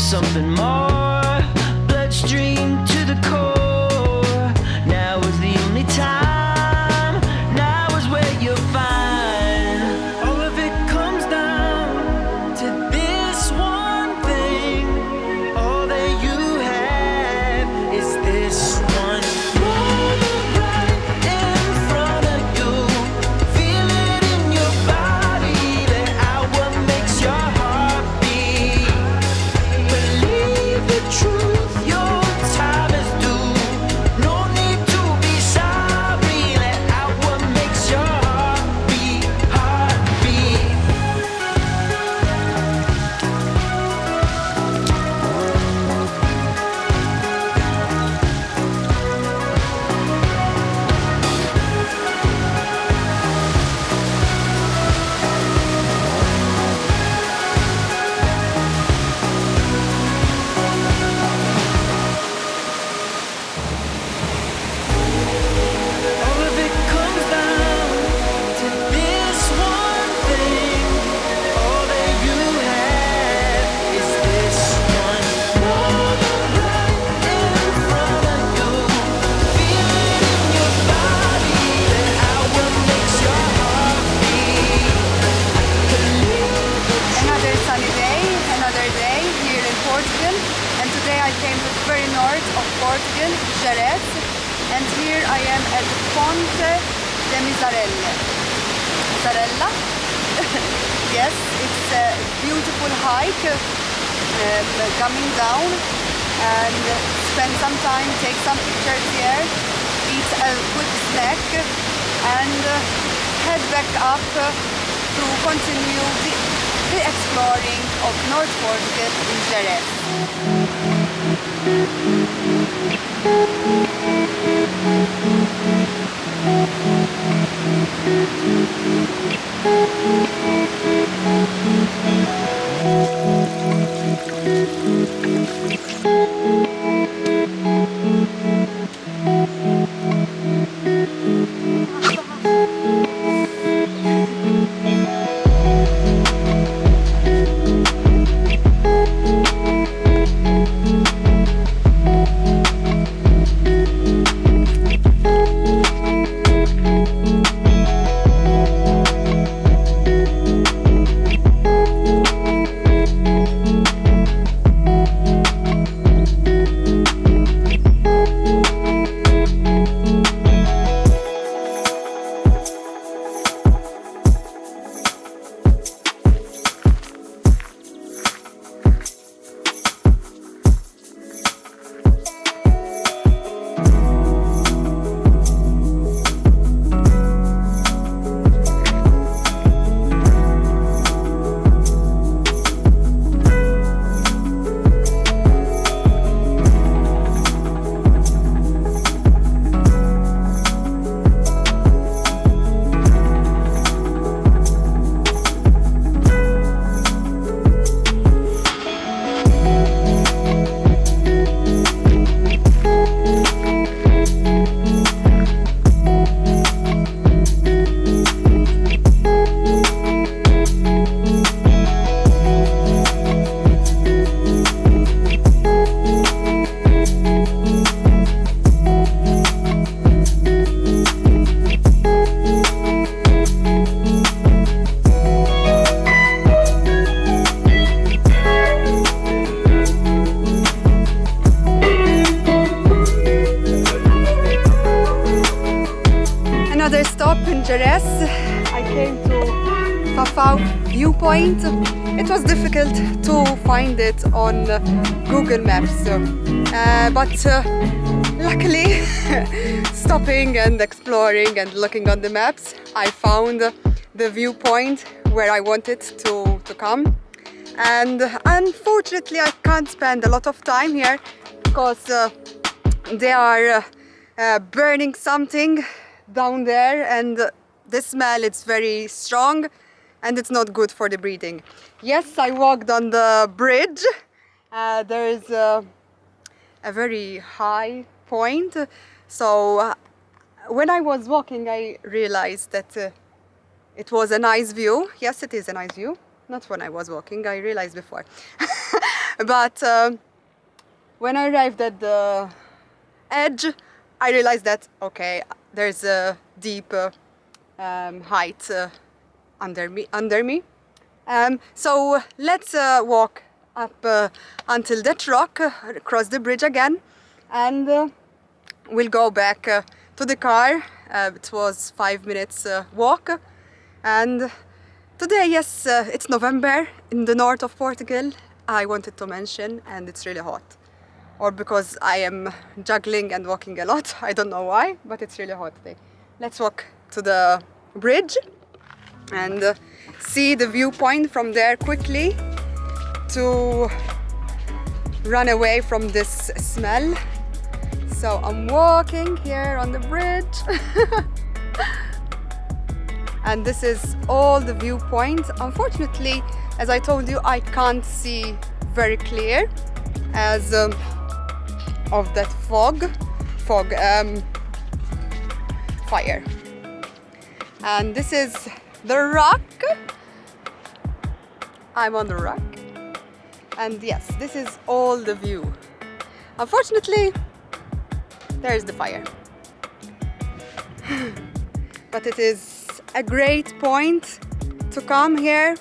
something more, bloodstream to the core. Now is the only time, now is where you'll find. All of it comes down to this one thing. All that you have is this one moment right in front of you. Feel it in your body, let out what makes your heart beat. Believe the truth, your time is due. No need to be sorry, let out what makes your heart beat, heart beat. All of it comes down to this one thing. All that you have is this one moment right in front of you. Feel it in your body, let out what makes your heart beat. Another sunny day, another day here in Portugal, and today I came to the very north of Portugal, Gere, and here I am at Ponte de Misarelle. Misarella? Yes, it's a beautiful hike, coming down, and spend some time, take some pictures here, eat a quick snack, and head back up to continue the exploring of North Portugal in Gere. Another stop in Jerez. I came to Fafau viewpoint. It was difficult to find it on Google Maps, but luckily stopping and exploring and looking on the maps, I found the viewpoint where I wanted to come. And unfortunately I can't spend a lot of time here because they are burning something down there, and the smell is very strong and it's not good for the breathing. Yes, I walked on the bridge. There is a very high point, so when I was walking I realized that it was a nice view. Yes, it is a nice view. Not when I was walking, I realized before. But when I arrived at the edge, I realized that, okay, there's a deep height under me. So let's walk up until that rock, cross the bridge again, and we'll go back to the car. It was 5 minutes walk, and today, yes, it's November in the north of Portugal. I wanted to mention, and it's really hot. Or because I am juggling and walking a lot, I don't know why, but it's really hot today. Let's walk to the bridge and see the viewpoint from there quickly to run away from this smell. So I'm walking here on the bridge and this is all the viewpoint. Unfortunately, as I told you, I can't see very clear as of that fire. And this is the rock. I'm on the rock. And yes, this is all the view. Unfortunately, there's the fire. But it is a great point to come here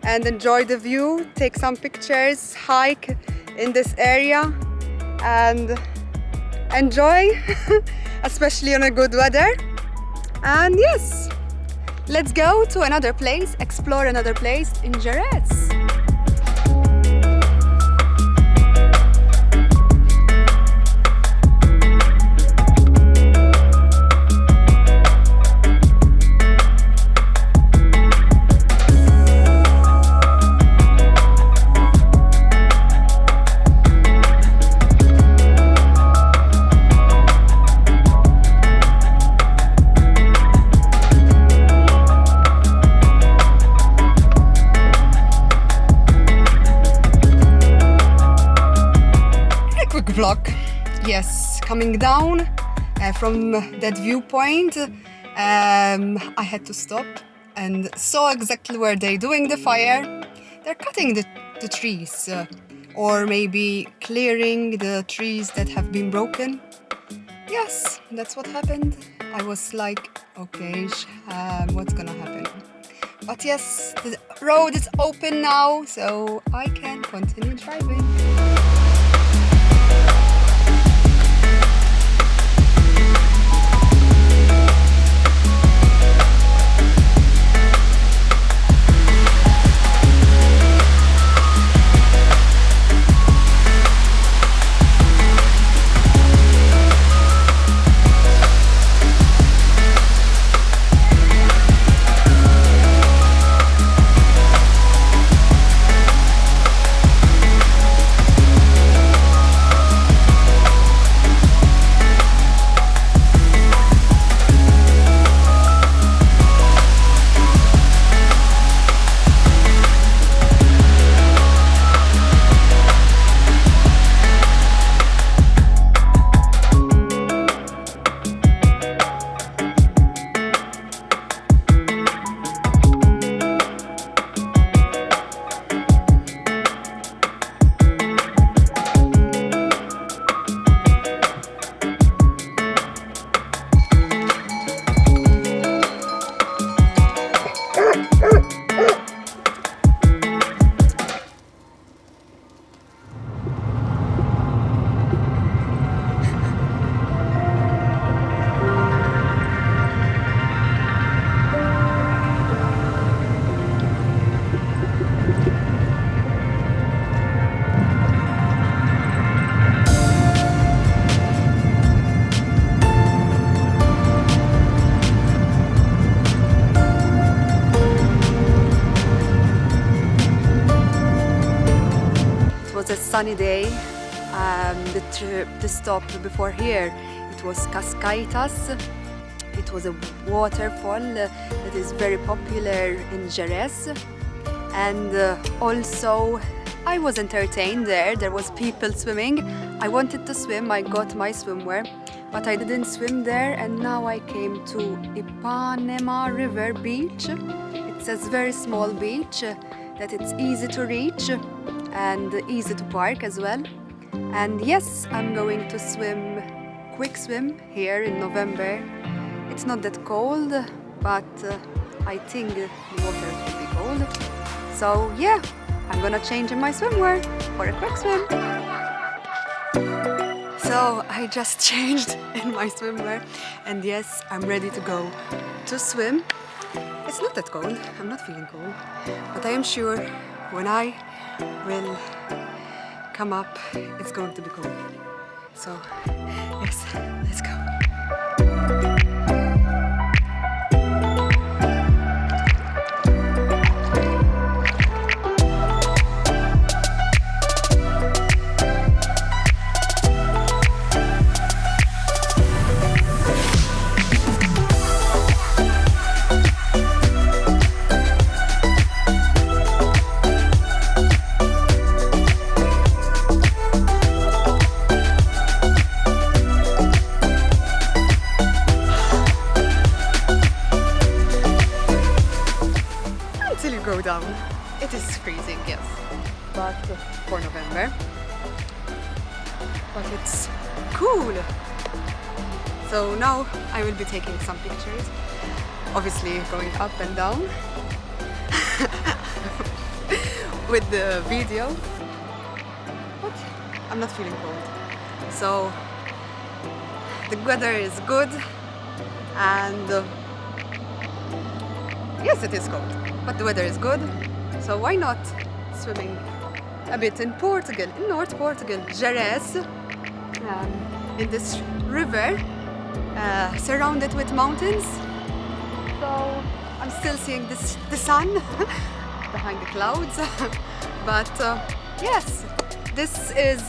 and enjoy the view, take some pictures, hike in this area and enjoy, especially on a good weather. And yes, let's go to another place, explore another place in Gere. Vlog. Yes, coming down from that viewpoint, I had to stop and saw exactly where they're doing the fire. They're cutting the trees or maybe clearing the trees that have been broken. Yes, that's what happened. I was like, okay, what's gonna happen? But yes, the road is open now, so I can continue driving. A sunny day. The stop before here, it was Cascaitas. It was a waterfall that is very popular in Jerez, and also I was entertained there. There was people swimming. I wanted to swim. I got my swimwear, but I didn't swim there. And now I came to Ipanema River Beach. It's a very small beach that it's easy to reach. and easy to park as well. And yes, I'm going to swim, quick swim here in November. It's not that cold, but I think the water will be cold. So yeah, I'm gonna change in my swimwear for a quick swim. So I just changed in my swimwear, and yes, I'm ready to go to swim. It's not that cold, I'm not feeling cold, but I am sure when I will come up, it's going to be cold. So yes, let's go. Until you go down, it is freezing, yes, but for November, but it's cool. So now I will be taking some pictures, obviously going up and down with the video, but I'm not feeling cold. So the weather is good, and yes, it is cold, but the weather is good, so why not swimming a bit in Portugal, in North Portugal, Gere, in this river, surrounded with mountains. So I'm still seeing the sun behind the clouds, but yes, this is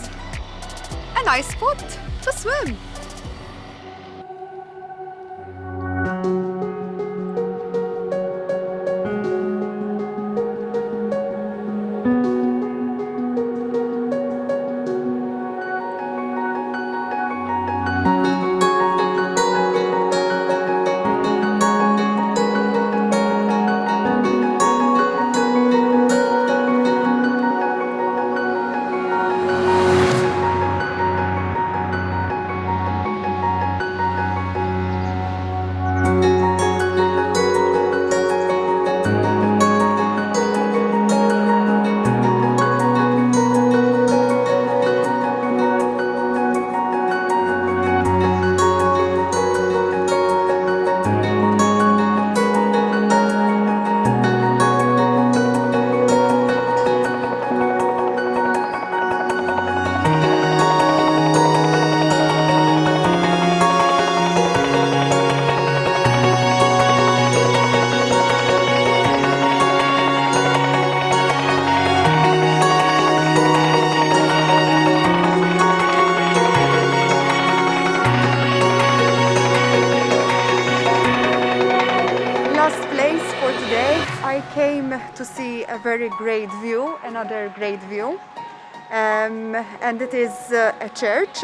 a nice spot to swim. I came to see a very great view, another great view, and it is a church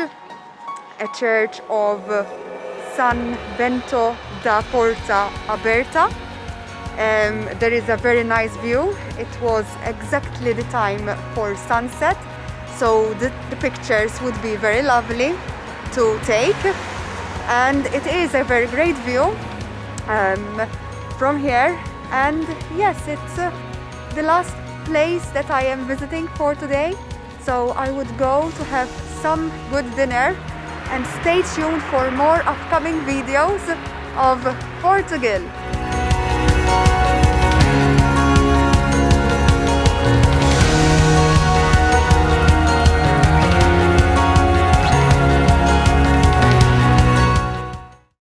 of San Bento da Porta Aberta. There is a very nice view. It was exactly the time for sunset, so the pictures would be very lovely to take, and it is a very great view from here. And yes, it's the last place that I am visiting for today, so I would go to have some good dinner, and stay tuned for more upcoming videos of Portugal.